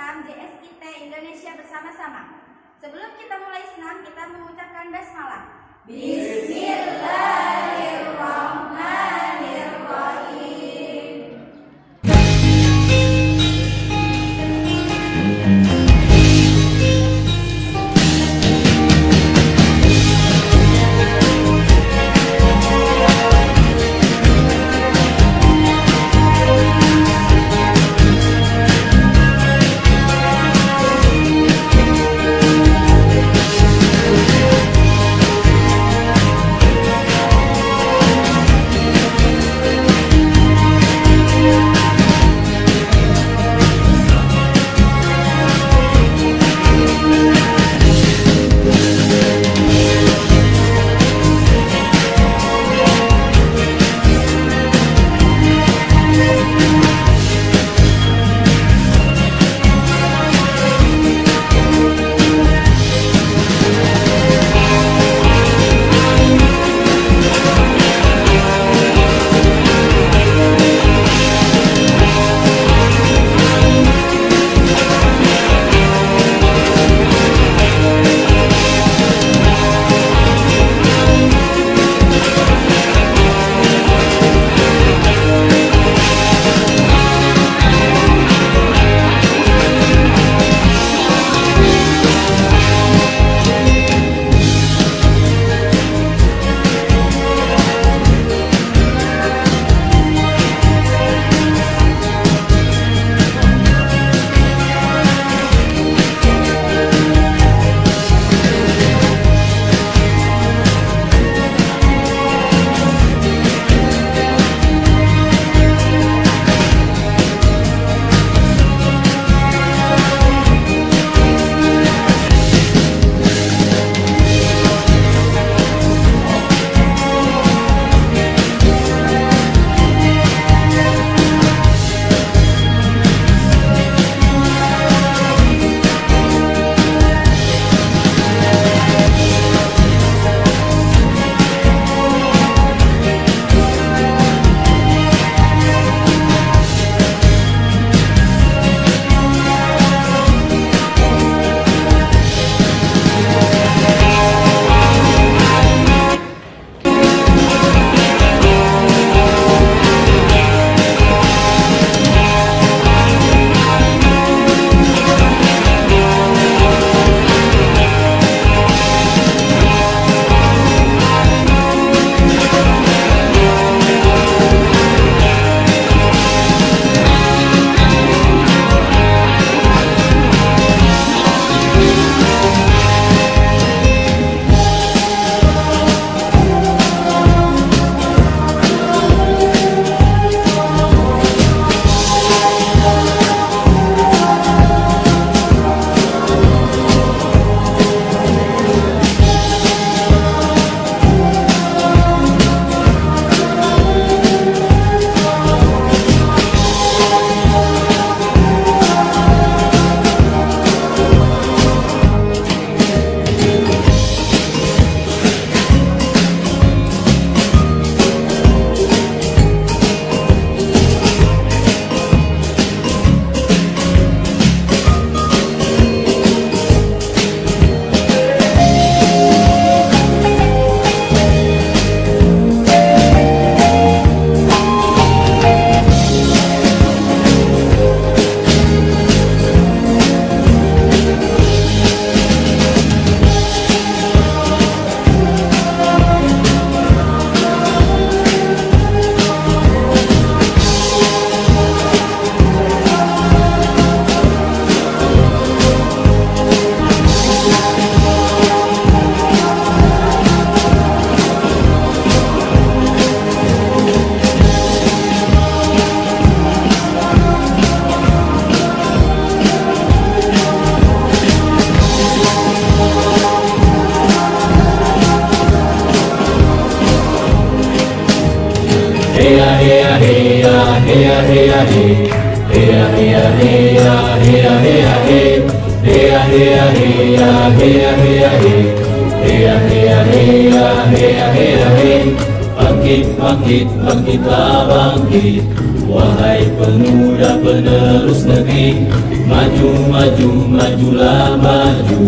senam JSIT Indonesia bersama-sama. Sebelum kita mulai senam, kita mengucapkan basmalah. Bismillahirrahmanirrahim. Bangkit, bangkitlah bangkit, Wahai pemuda penerus negeri, maju, maju, majulah maju.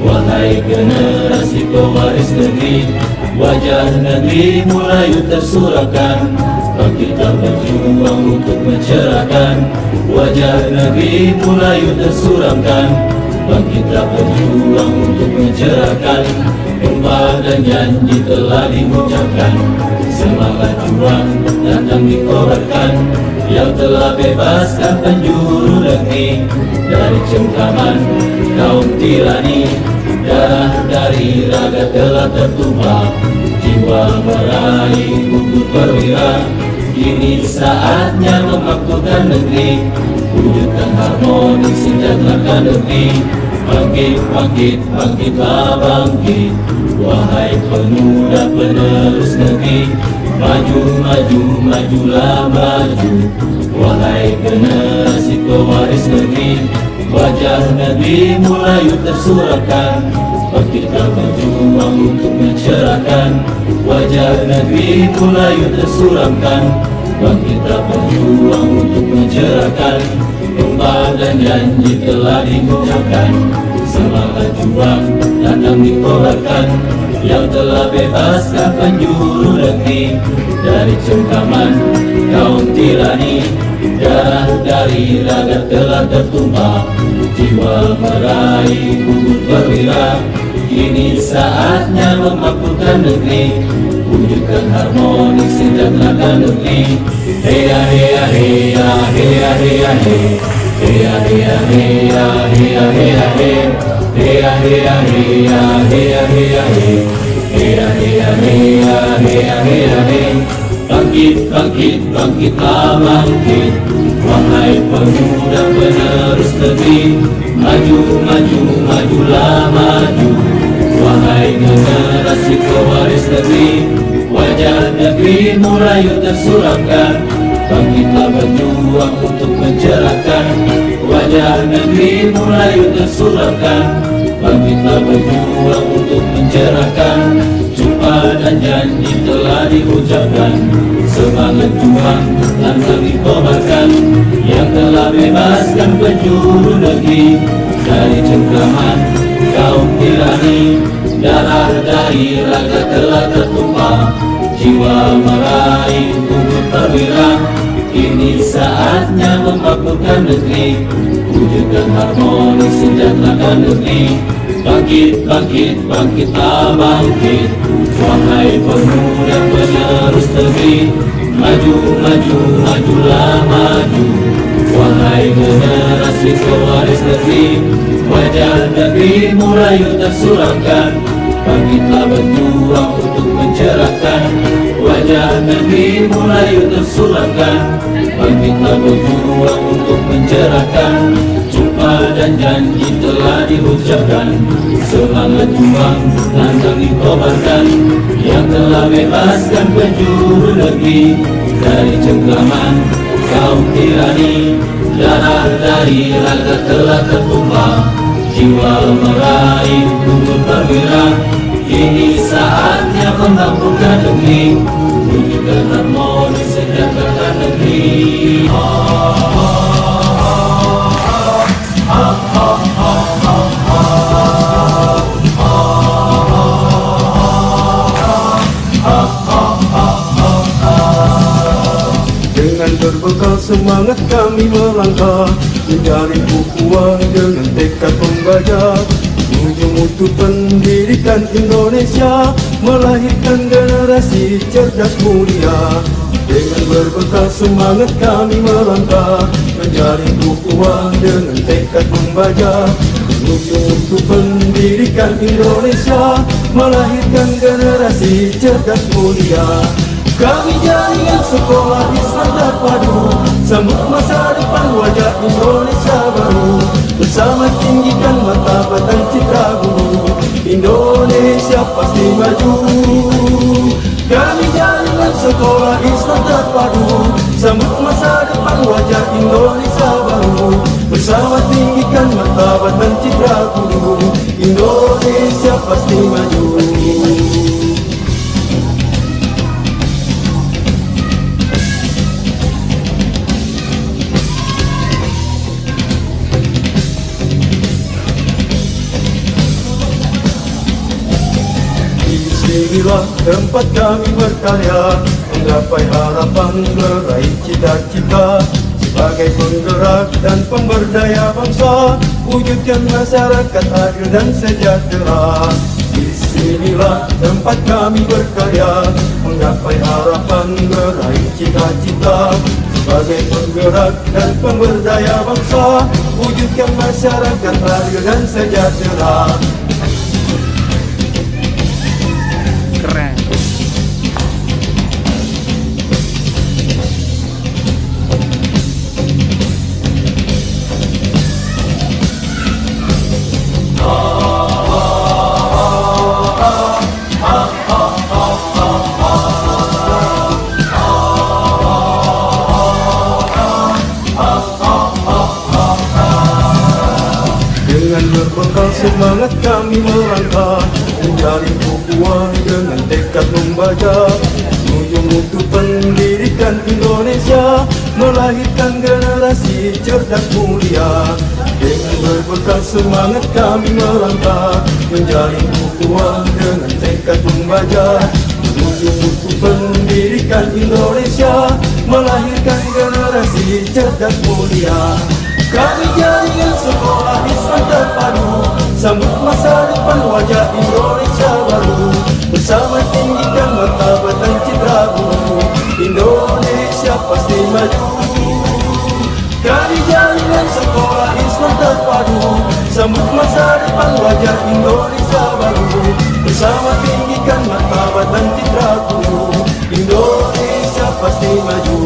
Wahai generasi pewaris negeri, wajah negeri mulai tersuarakan. Bangkitlah berjuang untuk mencerahkan, wajah negeri mulai tersuramkan. Bangkitlah berjuang untuk mencerahkan, sumpah dan janji telah diucapkan. Semangat juang datang dikobarkan, yang telah bebaskan penjuru negeri dari cengkaman kaum tirani. Darah dari raga telah tertumpah, jiwa meraih gugur perwira. Kini saatnya memakmurkan negeri, wujudkan harmoni, sejahterakan negeri. Bangkit, bangkit, bangkitlah bangkit. Wahai pemuda penerus negeri, maju, maju, majulah maju. Wahai generasi pewaris negeri, wajah negeri mulai tersuarakan. Bangkitlah berjuang untuk mencerahkan, wajah negeri mulai tersuramkan. Bangkitlah berjuang untuk mencerahkan, sumpah dan janji telah diucapkan. Semangat juang datang dikobarkan, yang telah bebaskan penjuru negeri dari cengkaman kaum tirani. Darah dari raga telah tertumpah, jiwa meraih gugur perwira. Kini saatnya memakmurkan negeri, wujudkan harmoni, sejahterakan negeri. Heya heya heya heya heya he, heya heya heya heya heya he, heya heya heya heya heya he, heya heya heya heya heya he. Bangkit, bangkit, bangkitlah bangkit. Wahai pemuda penerus negeri, maju, maju, majulah maju. Wahai generasi pewaris negeri, wajah negeri mulai tersuramkan. Bangkitlah berjuang untuk mencerahkan, wajah negeri mulai tersuramkan. Bangkitlah berjuang untuk mencerahkan, sumpah dan janji telah diucapkan. Semangat juang lantang dikobarkan, yang telah bebaskan penjuru negeri dari cengkraman kaum tirani. Darah dari raga telah tertumpah, jiwa meraih gugur perwira. Kini saatnya memakmurkan negeri, wujudkan harmoni, sejahterakan negeri. Bangkit, bangkit, bangkitlah bangkit. Wahai pemuda penerus negeri, maju, maju, majulah maju. Wahai generasi pewaris negeri, wajah negeri mulai tersuramkan. Bangkitlah berjuang untuk mencerahkan, wajah negeri mulai tersuramkan. Bangkitlah berjuang untuk mencerahkan, sumpah dan janji telah diucapkan. Semangat juang lantang dikobarkan, yang telah bebaskan penjuru negeri dari cengkraman kaum tirani. Darah dari raga telah tertumpah, jiwa meraih gugur perwira. Kini saatnya memakmurkan negeri, wujudkan harmoni, sejahterakan negeri. Dengan berbekal semangat kami melangkah, mencari uang dengan tekad pembajak, menuju mutu pendidikan Indonesia, melahirkan generasi cerdas mulia. Dengan berbekal semangat kami melangkah, mencari uang dengan tekad pembajak, menuju mutu pendidikan Indonesia, melahirkan generasi cerdas mulia. Kami jaringan sekolah Islam terpadu, sambut masa depan wajah Indonesia baru. Bersama tinggikan martabat dan citra guru, Indonesia pasti maju. Kami jaringan sekolah Islam terpadu, sambut masa depan wajah Indonesia baru. Bersama tinggikan martabat dan citra guru, Indonesia pasti maju. sinilah tempat kami berkarya, menggapai harapan, meraih cita-cita. Sebagai penggerak dan pemberdaya bangsa, wujudkan masyarakat adil dan sejahtera. Di sinilah tempat kami berkarya, menggapai harapan, meraih cita-cita. Sebagai penggerak dan pemberdaya bangsa, wujudkan masyarakat adil dan sejahtera. Keren. Dengan berbekal semangat kami melangkah, mencari uang dengan tekad membaca, menuju mutu pendidikan Indonesia, melahirkan generasi cerdas mulia. Dengan berbekal semangat kami melangkah, mencari uang dengan tekad membaca, menuju mutu pendidikan Indonesia, melahirkan generasi cerdas mulia. Kami jaringan sekolah Islam terpadu, sambut masa depan wajah Indonesia baru. Bersama tinggikan martabat dan citra guru, Indonesia pasti maju. Kami jaringan sekolah Islam terpadu, sambut masa depan wajah Indonesia baru. Bersama tinggikan martabat dan citra guru, Indonesia pasti maju.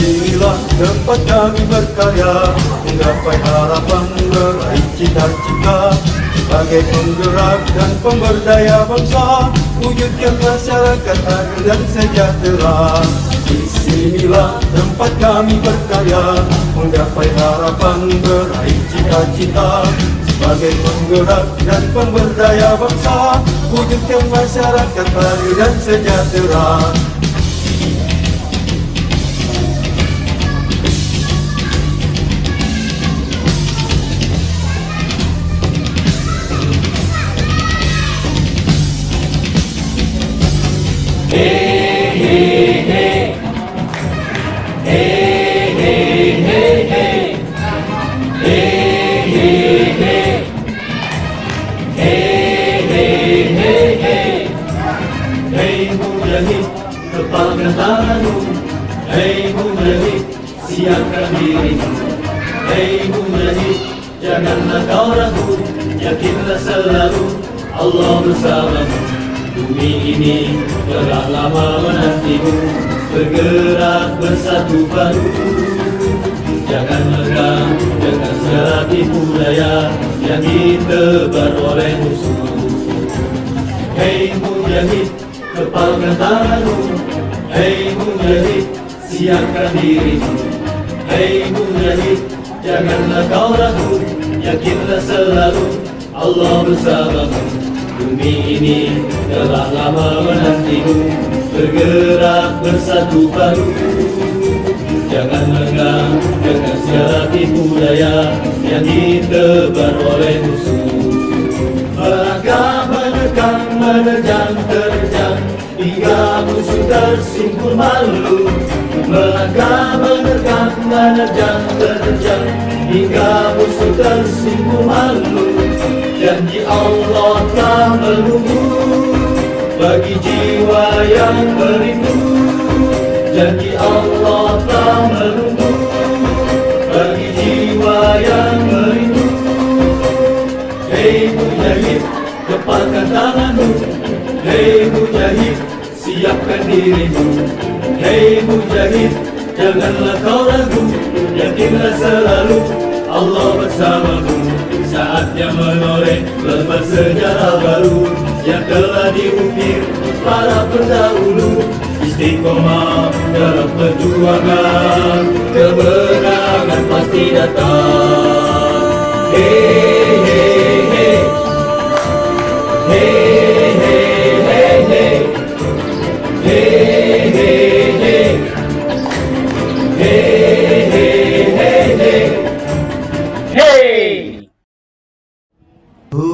Inilah tempat kami berkarya, menggapai harapan, meraih cita-cita. Sebagai penggerak dan pemberdaya bangsa, wujudkan masyarakat adil dan sejahtera. Di sinilah tempat kami berkarya, menggapai harapan, meraih cita-cita. Sebagai penggerak dan pemberdaya bangsa, wujudkan masyarakat adil dan sejahtera. Hei mujahid, kepalkan tanganmu. Hei mujahid, siapkan dirimu. Hei mujahid, janganlah kau ragu, yakinlah selalu Allah bersamamu. Bumi ini telah lama menantimu, bergerak bersatu padu. Jangan lengah dengan segala tipu daya yang ditebar oleh musuh. Hei mujahid, kepalkan tanganmu. Hei mujahid, siapkan dirimu. Hei mujahid, janganlah kau ragu, yakinlah selalu Allah bersamamu. Bumi ini telah lama menantimu, bergerak bersatu padu. Jangan lengah dengan segala tipu daya yang ditebar oleh musuh. Melangkah menerkam, menerjang, terjang, hingga musuh tersungkur malu. Melangkah menerkam, menerjang, terjang, hingga musuh tersungkur malu. Janji Allah telah menunggu bagi jiwa yang merindu. Janji Allah telah menunggu bagi jiwa yang merindu. Hei mujahid, kepalkan tanganmu. Hei mujahid, siapkan dirimu. Hei mujahid, janganlah kau ragu, yakinlah selalu Allah bersamamu. Saatnya menoreh lembar sejarah baru yang telah diukir para pendahulu. Istiqomah dalam perjuangan, kemenangan pasti datang. Hey, hey, hey. Hey, hey, hey, Pernah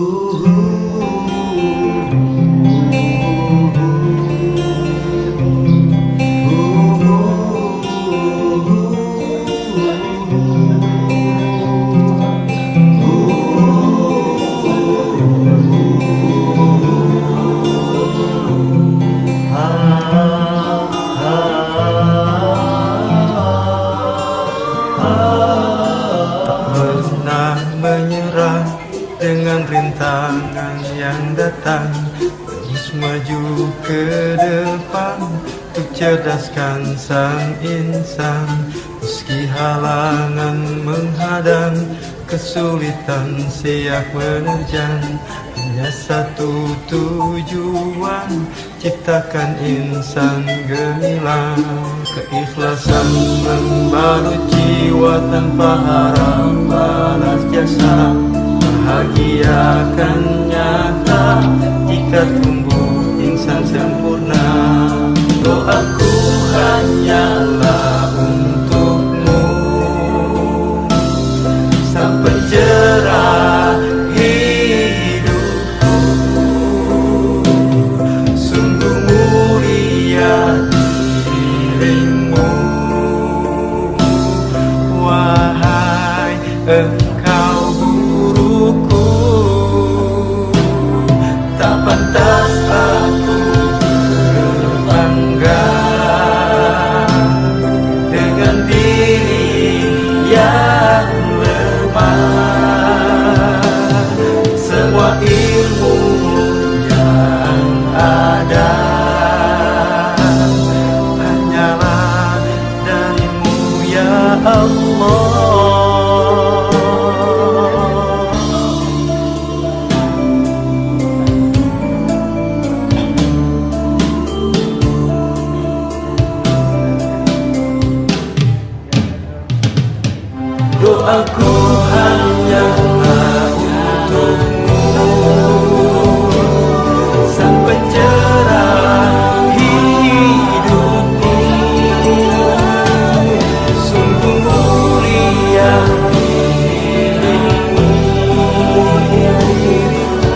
menyerah dengan rintangan yang datang, terus maju ke depan untuk cerdaskan sang insan. Meski halangan menghadang, kesulitan siap menerjang, hanya satu tujuan, ciptakan insan gemilang. Keikhlasan membalut jiwa tanpa harap balas jasa, bahagiakan nyata jika tumbuh insan sempurna. Doaku hanyalah untukmu, sang pencerah hidupku. Sungguh mulia dirimu, wahai engkau guruku. Tak pantas aku berbangga dengan diri yang lemah. Semua ilmu yang ada hanyalah darimu ya Allah. Doaku hanyalah untukmu, sang pencerah hidupku. Sungguh mulia dirimu,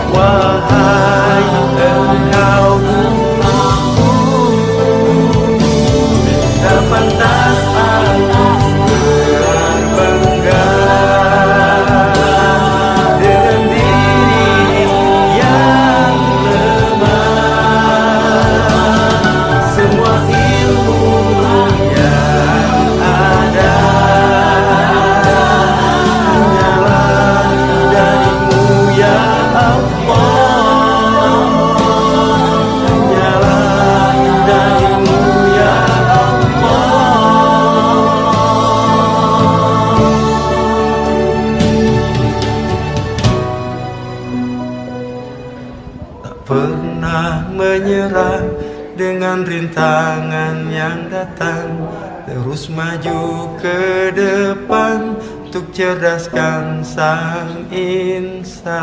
wahai engkau guruku. Tak pantas aku berbangga dengan diri yang lemah. Semua ilmu yang ada hanyalah darimu ya Allah. Hanyalah darimu ya pernah menyerah dengan rintangan yang datang, terus maju ke depan untuk cerdaskan sang insan.